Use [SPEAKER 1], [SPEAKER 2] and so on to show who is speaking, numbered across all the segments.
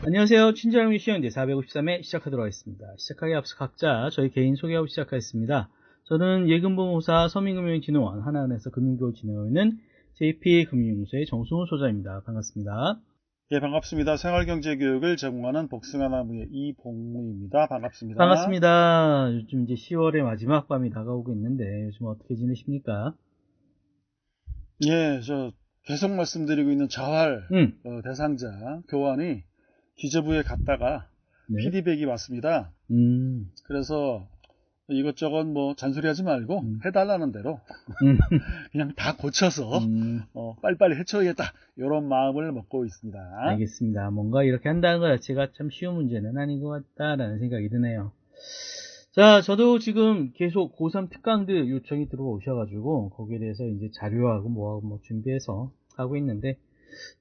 [SPEAKER 1] 안녕하세요. 친절한 시험제 453회 시작하도록 하겠습니다. 시작하기 앞서 각자 저희 개인 소개하고 시작하겠습니다. 저는 예금보험사 서민금융진흥원 하나은행에서 금융교육 진행하고 있는 JP금융연구소의 정승훈 소장입니다. 반갑습니다.
[SPEAKER 2] 예, 반갑습니다. 생활경제교육을 제공하는 복숭아나무의 이봉무입니다. 반갑습니다.
[SPEAKER 1] 반갑습니다. 요즘 이제 10월의 마지막 밤이 다가오고 있는데 요즘 어떻게 지내십니까?
[SPEAKER 2] 예, 저 계속 말씀드리고 있는 자활 대상자 교환이 기재부에 갔다가
[SPEAKER 1] 네.
[SPEAKER 2] 피드백이 왔습니다. 그래서 이것저것 뭐 잔소리하지 말고 해달라는 대로 그냥 다 고쳐서 빨리빨리 해쳐야겠다, 이런 마음을 먹고 있습니다.
[SPEAKER 1] 알겠습니다. 뭔가 이렇게 한다는 것 자체가 참 쉬운 문제는 아닌 것 같다라는 생각이 드네요. 자, 저도 지금 계속 고3 특강들 요청이 들어오셔가지고 거기에 대해서 이제 자료하고 뭐하고 뭐 준비해서 하고 있는데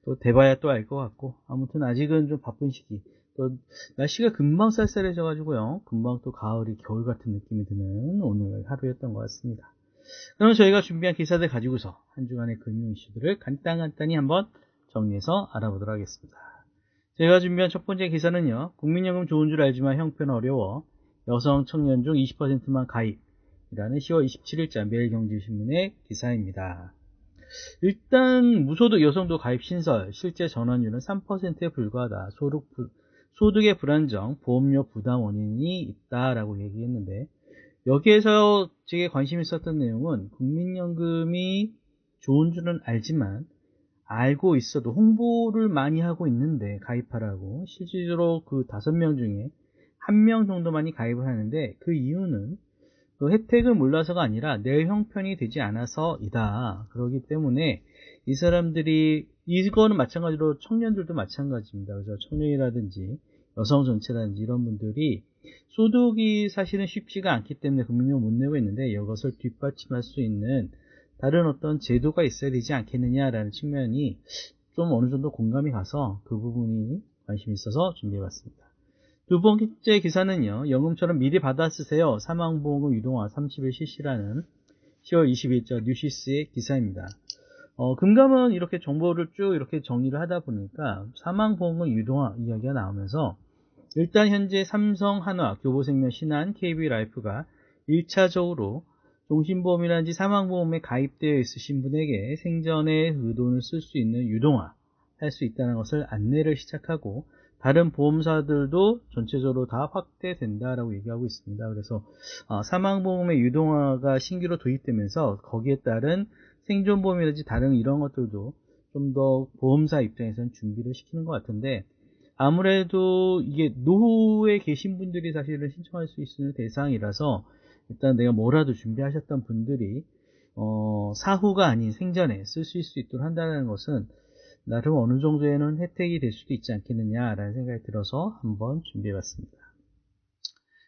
[SPEAKER 1] 또 돼봐야 또 알 것 같고, 아무튼 아직은 좀 바쁜 시기, 또 날씨가 금방 쌀쌀해져가지고요, 금방 또 가을이 겨울 같은 느낌이 드는 오늘 하루였던 것 같습니다. 그럼 저희가 준비한 기사들 가지고서 한 주간의 금융 이슈들을 간단히 한번 정리해서 알아보도록 하겠습니다. 제가 준비한 첫 번째 기사는요, 국민연금 좋은 줄 알지만 형편 어려워 여성 청년 중 20%만 가입이라는 10월 27일자 매일경제신문의 기사입니다. 일단 무소득 여성도 가입 신설, 실제 전환율은 3%에 불과하다. 소득의 불안정, 보험료 부담 원인이 있다라고 얘기했는데, 여기에서 제게 관심 있었던 내용은 국민연금이 좋은 줄은 알지만 알고 있어도 홍보를 많이 하고 있는데 가입하라고, 실질적으로 그 5명 중에 1명 정도만이 가입을 하는데, 그 이유는 그 혜택을 몰라서가 아니라 내 형편이 되지 않아서이다. 그렇기 때문에 이 사람들이, 이거는 마찬가지로 청년들도 마찬가지입니다. 그래서 청년이라든지 여성 전체라든지 이런 분들이 소득이 사실은 쉽지가 않기 때문에 금융을 못 내고 있는데, 이것을 뒷받침할 수 있는 다른 어떤 제도가 있어야 되지 않겠느냐라는 측면이 좀 어느 정도 공감이 가서 그 부분이 관심이 있어서 준비해봤습니다. 두 번째 기사는요, 연금처럼 미리 받아 쓰세요. 사망보험금 유동화 30일 실시라는 10월 22일자 뉴시스의 기사입니다. 금감은 이렇게 정보를 쭉 이렇게 정리를 하다 보니까 사망보험금 유동화 이야기가 나오면서, 일단 현재 삼성, 한화, 교보생명, 신한, KB라이프가 1차적으로 종신보험이라든지 사망보험에 가입되어 있으신 분에게 생전에 그 돈을 쓸 수 있는 유동화 할 수 있다는 것을 안내를 시작하고, 다른 보험사들도 전체적으로 다 확대된다라고 얘기하고 있습니다. 그래서 사망보험의 유동화가 신규로 도입되면서 거기에 따른 생존보험이라든지 다른 이런 것들도 좀 더 보험사 입장에서는 준비를 시키는 것 같은데, 아무래도 이게 노후에 계신 분들이 사실은 신청할 수 있는 대상이라서 일단 내가 뭐라도 준비하셨던 분들이 사후가 아닌 생전에 쓰실 수 있도록 한다는 것은 나름 어느 정도에는 혜택이 될 수도 있지 않겠느냐라는 생각이 들어서 한번 준비해봤습니다.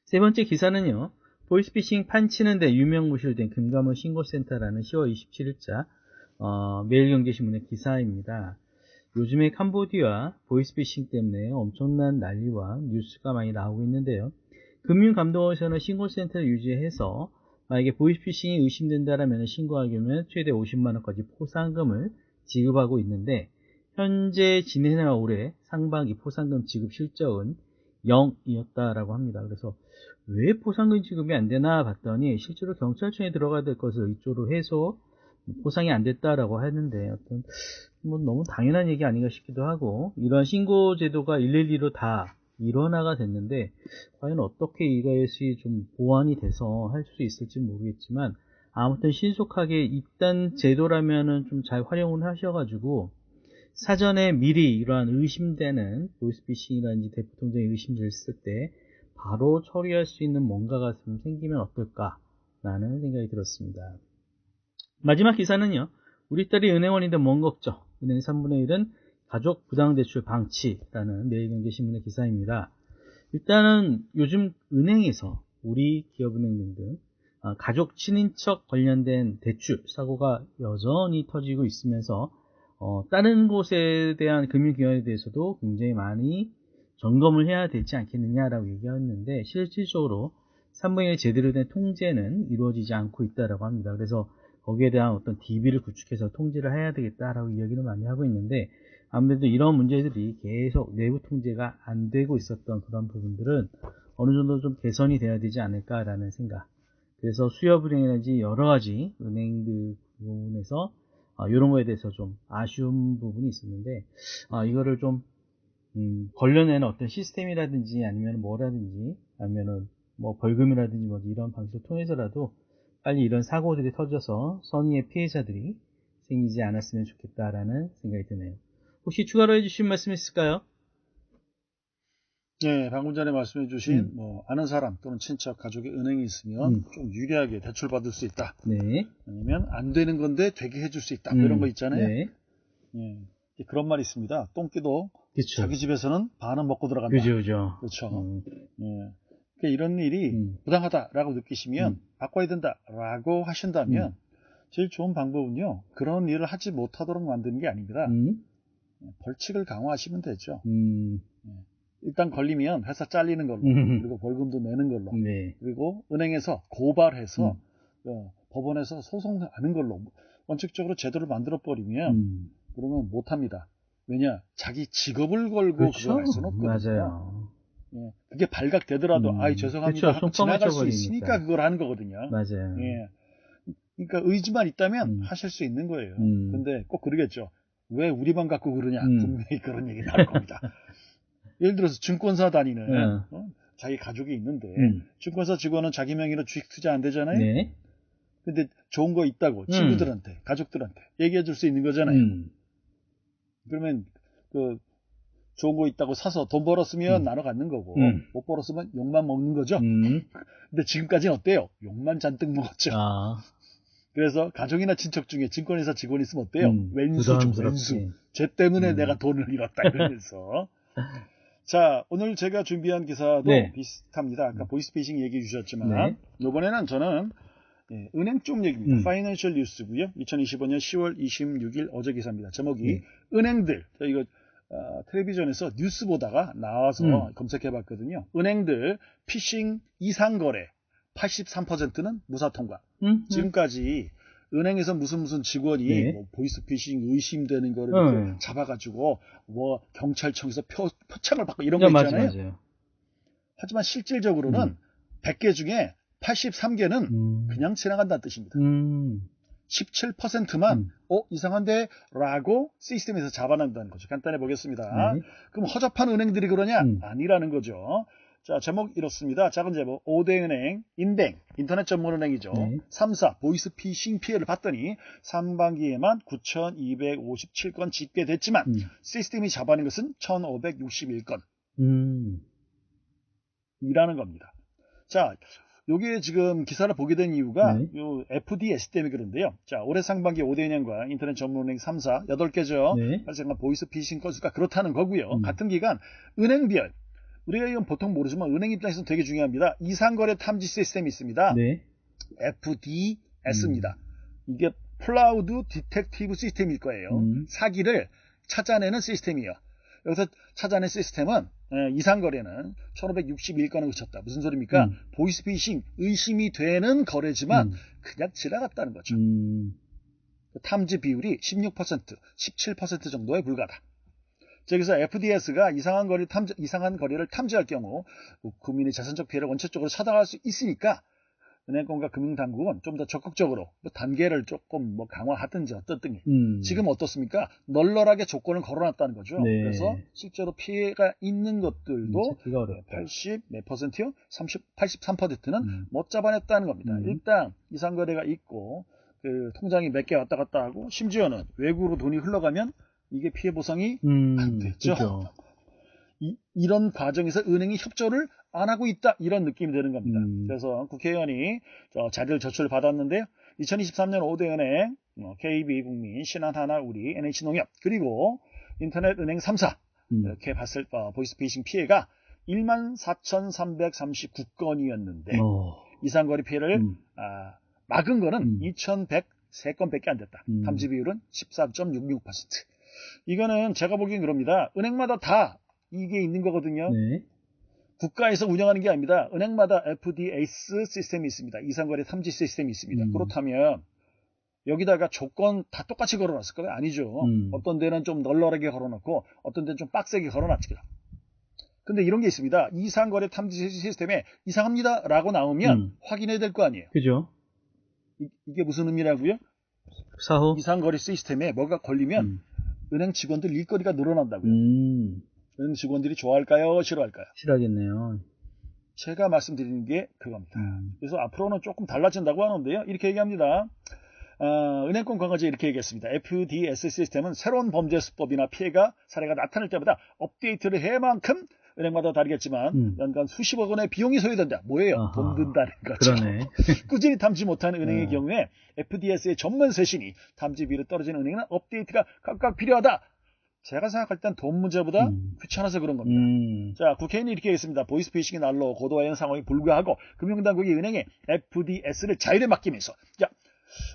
[SPEAKER 1] 세 번째 기사는요, 보이스피싱 판치는데 유명무실된 금감원 신고센터라는 10월 27일자 매일경제신문의 기사입니다. 요즘에 캄보디아 보이스피싱 때문에 엄청난 난리와 뉴스가 많이 나오고 있는데요, 금융감독원에서는 신고센터를 유지해서 만약에 보이스피싱이 의심된다면 신고하려면 최대 50만원까지 포상금을 지급하고 있는데, 현재 지난해와 올해 상반기 포상금 지급 실적은 0이었다라고 합니다. 그래서 왜 포상금 지급이 안 되나 봤더니 실제로 경찰청에 들어가야 될 것을 이쪽으로 해서 포상이 안 됐다라고 했는데, 어떤 뭐 너무 당연한 얘기 아닌가 싶기도 하고, 이런 신고 제도가 112로 다 일원화가 됐는데 과연 어떻게 이것이 좀 보완이 돼서 할 수 있을지 모르겠지만, 아무튼 신속하게 일단 제도라면은 좀 잘 활용을 하셔가지고 사전에 미리 이러한 의심되는 보이스피싱이라든지 대포통장에 의심됐을 때 바로 처리할 수 있는 뭔가가 좀 생기면 어떨까라는 생각이 들었습니다. 마지막 기사는요, 우리 딸이 은행원인데 뭔 걱정, 은행 3분의 1은 가족 부당대출 방치라는 매일경제신문의 기사입니다. 일단은 요즘 은행에서 우리 기업은행 등 가족 친인척 관련된 대출 사고가 여전히 터지고 있으면서 다른 곳에 대한 금융기관에 대해서도 굉장히 많이 점검을 해야 되지 않겠느냐라고 얘기했는데, 실질적으로 3분의 1 제대로 된 통제는 이루어지지 않고 있다고 합니다. 그래서 거기에 대한 어떤 DB를 구축해서 통제를 해야 되겠다라고 이야기를 많이 하고 있는데, 아무래도 이런 문제들이 계속 내부 통제가 안 되고 있었던 그런 부분들은 어느 정도 좀 개선이 돼야 되지 않을까라는 생각. 그래서 수협은행이라든지 여러 가지 은행들 부분에서 이런 거에 대해서 좀 아쉬운 부분이 있었는데, 이거를 좀 걸려내는 어떤 시스템이라든지 아니면 뭐라든지 아니면은 뭐 벌금이라든지 뭐 이런 방식을 통해서라도 빨리 이런 사고들이 터져서 선의의 피해자들이 생기지 않았으면 좋겠다라는 생각이 드네요. 혹시 추가로 해주신 말씀 있을까요?
[SPEAKER 2] 네, 방금 전에 말씀해 주신 뭐 아는 사람 또는 친척, 가족의 은행이 있으면 좀 유리하게 대출받을 수 있다.
[SPEAKER 1] 네.
[SPEAKER 2] 아니면 안 되는 건데 되게 해줄 수 있다. 뭐 이런 거 있잖아요.
[SPEAKER 1] 네.
[SPEAKER 2] 예, 그런 말이 있습니다. 똥기도
[SPEAKER 1] 그쵸.
[SPEAKER 2] 자기 집에서는 반은 먹고 들어간다.
[SPEAKER 1] 그죠.
[SPEAKER 2] 그렇죠. 예. 그러니까 이런 일이 부당하다라고 느끼시면 바꿔야 된다라고 하신다면 제일 좋은 방법은요. 그런 일을 하지 못하도록 만드는 게 아닙니다. 벌칙을 강화하시면 되죠. 일단 걸리면 회사 잘리는 걸로, 그리고 벌금도 내는 걸로,
[SPEAKER 1] 네.
[SPEAKER 2] 그리고 은행에서 고발해서 법원에서 소송하는 걸로 원칙적으로 제도를 만들어버리면 그러면 못합니다. 왜냐? 자기 직업을 걸고
[SPEAKER 1] 그렇죠?
[SPEAKER 2] 그걸 할 수는 없거든요.
[SPEAKER 1] 맞아요.
[SPEAKER 2] 예, 그게 발각되더라도 아이 죄송합니다
[SPEAKER 1] 그렇죠.
[SPEAKER 2] 하고 지나갈 수 있으니까 그걸 하는 거거든요.
[SPEAKER 1] 맞아요.
[SPEAKER 2] 예, 그러니까 의지만 있다면 하실 수 있는 거예요. 근데 꼭 그러겠죠. 왜 우리만 갖고 그러냐? 분명히 그런 얘기 나올 겁니다. 예를 들어서 증권사 다니는 자기 가족이 있는데 증권사 직원은 자기 명의로 주식 투자 안 되잖아요.
[SPEAKER 1] 네.
[SPEAKER 2] 근데 좋은 거 있다고 친구들한테, 가족들한테 얘기해 줄 수 있는 거잖아요. 그러면 그 좋은 거 있다고 사서 돈 벌었으면 나눠 갖는 거고 못 벌었으면 욕만 먹는 거죠. 근데 지금까지는 어때요? 욕만 잔뜩 먹었죠. 그래서 가족이나 친척 중에 증권회사 직원이 있으면 어때요? 왼수죠, 왼수. 쟤 때문에 내가 돈을 잃었다 이러면서. 자, 오늘 제가 준비한 기사도 비슷합니다. 아까 보이스피싱 얘기해 주셨지만 이번에는 저는 은행 쪽 얘기입니다. 파이낸셜 뉴스고요. 2025년 10월 26일 어제 기사입니다. 제목이 은행들. 저 이거 텔레비전에서 뉴스 보다가 나와서 검색해봤거든요. 은행들 피싱 이상 거래 83%는 무사 통과. 지금까지 은행에서 무슨 직원이 뭐 보이스피싱 의심되는 거를 이렇게 잡아가지고 뭐 경찰청에서 표창을 받고 이런 거 있잖아요.
[SPEAKER 1] 맞아요.
[SPEAKER 2] 하지만 실질적으로는 100개 중에 83개는 그냥 지나간다는 뜻입니다. 17%만 이상한데? 라고 시스템에서 잡아낸다는 거죠. 간단해 보겠습니다. 그럼 허접한 은행들이 그러냐? 아니라는 거죠. 자, 제목 이렇습니다. 작은 제목, 5대 은행, 인뱅, 인터넷 전문 은행이죠. 3사, 보이스피싱 피해를 봤더니 상반기에만 9,257건 집계됐지만 시스템이 잡아낸 것은 1,561건 이라는 겁니다. 자, 요게 지금 기사를 보게 된 이유가 요 FDS 때문에 그런데요. 자, 올해 상반기 5대 은행과 인터넷 전문은행 3사 8개죠. 발생한 보이스피싱 건수가 그렇다는 거고요. 같은 기간 은행별, 우리가 이건 보통 모르지만 은행 입장에서는 되게 중요합니다. 이상거래 탐지 시스템이 있습니다. FDS입니다. 이게 플라우드 디텍티브 시스템일 거예요. 사기를 찾아내는 시스템이에요. 여기서 찾아낸 시스템은 이상거래는 1561건을 그쳤다. 무슨 소리입니까? 보이스피싱 의심이 되는 거래지만 그냥 지나갔다는 거죠. 탐지 비율이 16%, 17% 정도에 불과하다. 여기서 FDS가 이상한 거래를 탐지할 경우 국민의 자산적 피해를 원칙적으로 차단할 수 있으니까 은행권과 금융당국은 좀 더 적극적으로 단계를 조금 강화하든지 어떻든지 지금 어떻습니까? 널널하게 조건을 걸어놨다는 거죠. 그래서 실제로 피해가 있는 것들도 80 몇 퍼센트요? 83%는 못 잡아냈다는 겁니다. 일단 이상거래가 있고 그 통장이 몇 개 왔다 갔다 하고 심지어는 외국으로 돈이 흘러가면 이게 피해 보상이 안 되죠. 그렇죠. 이런 과정에서 은행이 협조를 안 하고 있다 이런 느낌이 드는 겁니다. 그래서 국회의원이 자료를 제출을 받았는데요. 2023년 5대 은행, KB국민, 신한하나우리, NH농협 그리고 인터넷은행 3사 이렇게 봤을 보이스피싱 피해가 14,339건이었는데 이상거래 피해를 막은 거는 2,103건밖에 안 됐다. 탐지 비율은 13.66%. 이거는 제가 보기엔 그럽니다. 은행마다 다 이게 있는 거거든요. 국가에서 운영하는 게 아닙니다. 은행마다 FDS 시스템이 있습니다. 이상거래 탐지 시스템이 있습니다. 그렇다면 여기다가 조건 다 똑같이 걸어놨을까요? 아니죠. 어떤 데는 좀 널널하게 걸어놓고 어떤 데는 좀 빡세게 걸어놨죠. 근데 이런 게 있습니다. 이상거래 탐지 시스템에 이상합니다 라고 나오면 확인해야 될 거 아니에요.
[SPEAKER 1] 그죠.
[SPEAKER 2] 이게 무슨 의미라고요?
[SPEAKER 1] 사후
[SPEAKER 2] 이상거래 시스템에 뭐가 걸리면 은행 직원들 일거리가 늘어난다고요. 은행 직원들이 좋아할까요? 싫어할까요?
[SPEAKER 1] 싫어하겠네요.
[SPEAKER 2] 제가 말씀드리는 게 그겁니다. 그래서 앞으로는 조금 달라진다고 하는데요. 이렇게 얘기합니다. 은행권 관계자 이렇게 얘기했습니다. FDS 시스템은 새로운 범죄 수법이나 피해가 사례가 나타날 때마다 업데이트를 해 만큼 은행마다 다르겠지만 연간 수십억 원의 비용이 소요된다. 뭐예요?
[SPEAKER 1] 아하,
[SPEAKER 2] 돈 든다는 거죠.
[SPEAKER 1] 그러네.
[SPEAKER 2] 꾸준히 탐지 못한 은행의 경우에 FDS의 전문 세신이 탐지비율이 떨어진 은행은 업데이트가 각각 필요하다. 제가 생각할 땐 돈 문제보다 귀찮아서 그런 겁니다. 자, 국회의원이 이렇게 했습니다. 보이스피싱이 날로 고도화한 상황에 불구하고 금융당국이 은행에 FDS를 자율에 맡기면서 자,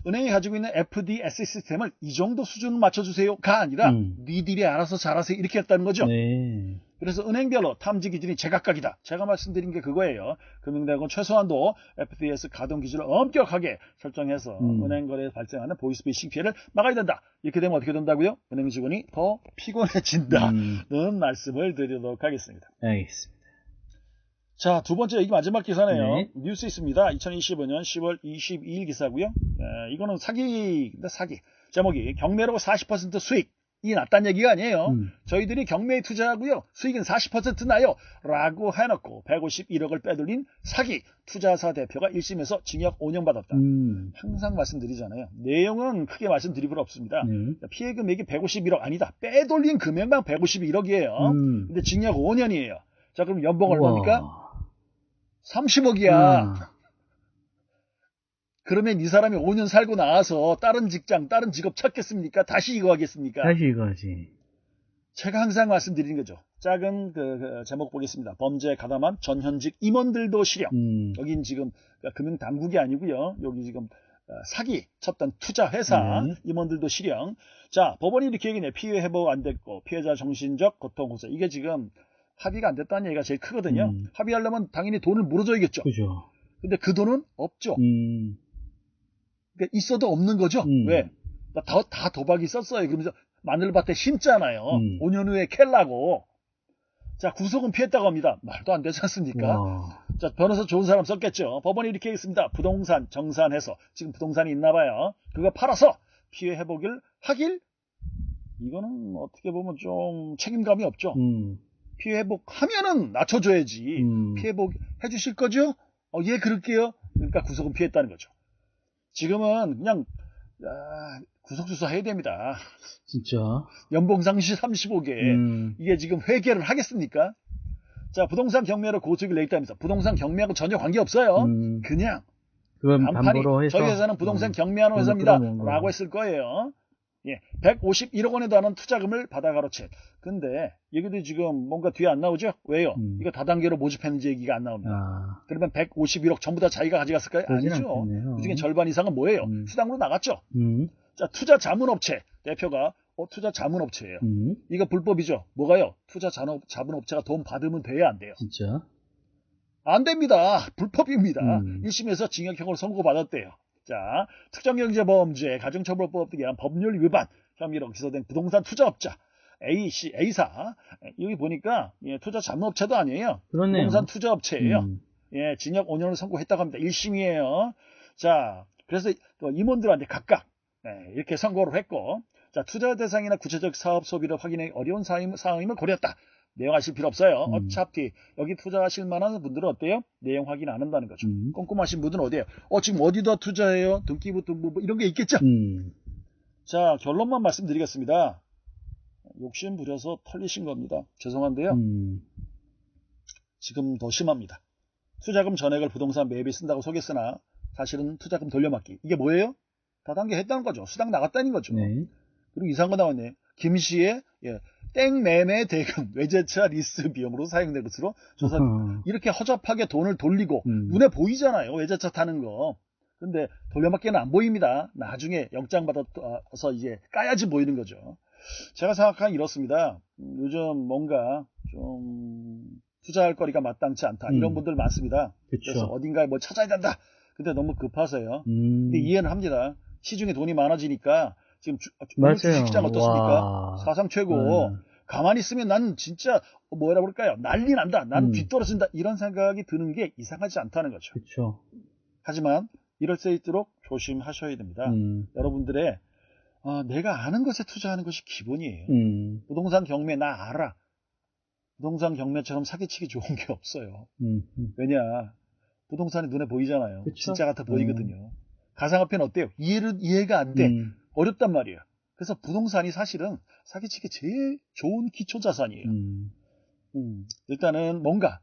[SPEAKER 2] 은행이 가지고 있는 FDS 시스템을 이 정도 수준을 맞춰주세요가 아니라 니들이 알아서 잘하세요 이렇게 했다는 거죠.
[SPEAKER 1] 네.
[SPEAKER 2] 그래서 은행별로 탐지 기준이 제각각이다. 제가 말씀드린 게 그거예요. 금융당국은 최소한도 FDS 가동 기준을 엄격하게 설정해서 은행 거래에 발생하는 보이스피싱 피해를 막아야 된다. 이렇게 되면 어떻게 된다고요? 은행 직원이 더 피곤해진다는 말씀을 드리도록 하겠습니다.
[SPEAKER 1] 알겠습니다.
[SPEAKER 2] 자, 두 번째, 이게 마지막 기사네요.
[SPEAKER 1] 네.
[SPEAKER 2] 뉴스 있습니다. 2025년 10월 22일 기사고요. 이거는 사기인데 사기. 제목이 경매로 40% 수익이 났다는 얘기가 아니에요. 저희들이 경매에 투자하고요. 수익은 40% 나요. 라고 해놓고 151억을 빼돌린 사기. 투자사 대표가 1심에서 징역 5년 받았다. 항상 말씀드리잖아요. 내용은 크게 말씀드릴 필요 없습니다. 피해 금액이 151억 아니다. 빼돌린 금액만 151억이에요. 근데 징역 5년이에요. 자, 그럼 연봉 얼마입니까? 30억이야. 그러면 이 사람이 5년 살고 나와서 다른 직장, 다른 직업 찾겠습니까? 다시 이거 하겠습니까?
[SPEAKER 1] 다시 이거지.
[SPEAKER 2] 제가 항상 말씀드리는 거죠. 작은 그 제목 보겠습니다. 범죄에 가담한 전현직 임원들도 실형. 여긴 지금 금융당국이 아니고요. 여기 지금 사기 쳤던 투자회사 임원들도 실형. 자, 법원이 이렇게 얘기해요. 피해 회복 안 됐고 피해자 정신적 고통 호소. 이게 지금 합의가 안 됐다는 얘기가 제일 크거든요. 합의하려면 당연히 돈을 물어줘야겠죠.
[SPEAKER 1] 그죠.
[SPEAKER 2] 근데 그 돈은 없죠. 그러니까 있어도 없는 거죠. 왜? 다 도박이 썼어요. 그러면서 마늘밭에 심잖아요. 5년 후에 캘라고. 자, 구속은 피했다고 합니다. 말도 안 되지 않습니까? 자, 변호사 좋은 사람 썼겠죠. 법원이 이렇게 했습니다. 부동산 정산해서 지금 부동산이 있나 봐요. 그거 팔아서 피해 회복을 하길? 이거는 어떻게 보면 좀 책임감이 없죠. 피해 회복하면은 낮춰줘야지. 피해 회복 해주실 거죠? 예, 그럴게요. 그러니까 구속은 피했다는 거죠. 지금은 그냥 구속수사 해야 됩니다.
[SPEAKER 1] 진짜.
[SPEAKER 2] 연봉상시 35개. 이게 지금 회계를 하겠습니까? 자, 부동산 경매로 고소를 냈다면서. 부동산 경매하고 전혀 관계없어요. 그냥
[SPEAKER 1] 그건
[SPEAKER 2] 간판이
[SPEAKER 1] 담보로 해서
[SPEAKER 2] 저희 회사는 부동산 경매하는 회사입니다. 라고 했을 거예요. 예, 151억 원에도 하는 투자금을 받아 가로채. 근데 여기도 지금 뭔가 뒤에 안 나오죠? 왜요? 이거 다단계로 모집했는지 얘기가 안 나옵니다. 그러면 151억 전부 다 자기가 가져갔을까요? 아니죠. 그중에 절반 이상은 뭐예요? 수당으로 나갔죠. 자, 투자 자문업체 대표가 투자 자문업체예요. 이거 불법이죠. 뭐가요? 투자 자문업체가 돈 받으면 돼야 안 돼요.
[SPEAKER 1] 진짜?
[SPEAKER 2] 안 됩니다. 불법입니다. 1심에서 징역형을 선고받았대요. 자, 특정경제범죄, 가중처벌법 등에 의한 법률 위반 혐의로 기소된 부동산 투자업자 A사 여기 보니까 투자 자문업체도 아니에요.
[SPEAKER 1] 그렇네요.
[SPEAKER 2] 부동산 투자업체예요. 예, 징역 5년을 선고했다고 합니다. 1심이에요. 자, 그래서 임원들한테 각각 이렇게 선고를 했고, 자, 투자 대상이나 구체적 사업 소비를 확인하기 어려운 사항임을 고렸다. 내용 아실 필요 없어요. 어차피 여기 투자하실 만한 분들은 어때요? 내용 확인 안 한다는 거죠. 꼼꼼하신 분들은 어디에요? 지금 어디다 투자해요? 등기부터 뭐 이런 게 있겠죠? 자, 결론만 말씀드리겠습니다. 욕심 부려서 털리신 겁니다. 죄송한데요. 지금 더 심합니다. 투자금 전액을 부동산 매입에 쓴다고 속였으나 사실은 투자금 돌려막기. 이게 뭐예요? 다단계 했다는 거죠. 수당 나갔다는 거죠.
[SPEAKER 1] 네.
[SPEAKER 2] 그리고 이상한 거 나왔네. 김씨의 땡매매 대금 외제차 리스 비용으로 사용된 것으로 조사됩니다. 이렇게 허접하게 돈을 돌리고 눈에 보이잖아요. 외제차 타는 거. 근데 돌려막기는 안 보입니다. 나중에 영장 받아서 이제 까야지 보이는 거죠. 제가 생각하기엔 이렇습니다. 요즘 뭔가 좀 투자할 거리가 마땅치 않다. 이런 분들 많습니다.
[SPEAKER 1] 그쵸.
[SPEAKER 2] 그래서 어딘가에 뭐 찾아야 된다. 근데 너무 급하세요. 근데 이해는 합니다. 시중에 돈이 많아지니까 지금
[SPEAKER 1] 맞아요.
[SPEAKER 2] 주식시장 어떻습니까?
[SPEAKER 1] 와.
[SPEAKER 2] 사상 최고. 가만히 있으면 난 진짜 뭐라 그럴까요? 난리 난다. 난 뒤떨어진다. 이런 생각이 드는 게 이상하지 않다는 거죠.
[SPEAKER 1] 그렇죠.
[SPEAKER 2] 하지만 이럴 수 있도록 조심하셔야 됩니다. 여러분들의 내가 아는 것에 투자하는 것이 기본이에요. 부동산 경매 나 알아. 부동산 경매처럼 사기치기 좋은 게 없어요. 왜냐? 부동산이 눈에 보이잖아요.
[SPEAKER 1] 그쵸?
[SPEAKER 2] 진짜 같아 보이거든요. 가상화폐는 어때요? 이해가 안 돼. 어렵단 말이에요. 그래서 부동산이 사실은 사기치기 제일 좋은 기초자산이에요. 일단은 뭔가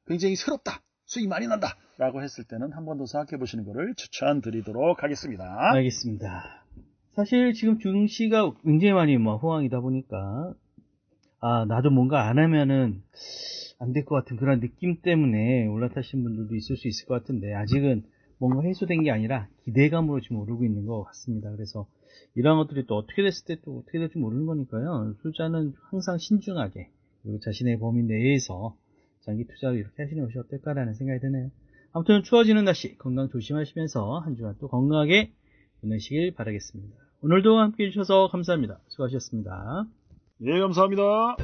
[SPEAKER 2] 굉장히 새롭다. 수익 많이 난다. 라고 했을 때는 한 번 더 생각해 보시는 것을 추천드리도록 하겠습니다.
[SPEAKER 1] 알겠습니다. 사실 지금 증시가 굉장히 많이 호황이다 보니까 나도 뭔가 안 하면은 안 될 것 같은 그런 느낌 때문에 올라타신 분들도 있을 수 있을 것 같은데 아직은 뭔가 해소된 게 아니라 기대감으로 지금 오르고 있는 것 같습니다. 그래서 이러한 것들이 또 어떻게 됐을 때 또 어떻게 될지 모르는 거니까요. 투자는 항상 신중하게 그리고 자신의 범위 내에서 장기 투자를 이렇게 하시는 것이 어떨까라는 생각이 드네요. 아무튼 추워지는 날씨 건강 조심하시면서 한 주간 또 건강하게 보내시길 바라겠습니다. 오늘도 함께 해주셔서 감사합니다. 수고하셨습니다.
[SPEAKER 2] 예, 감사합니다.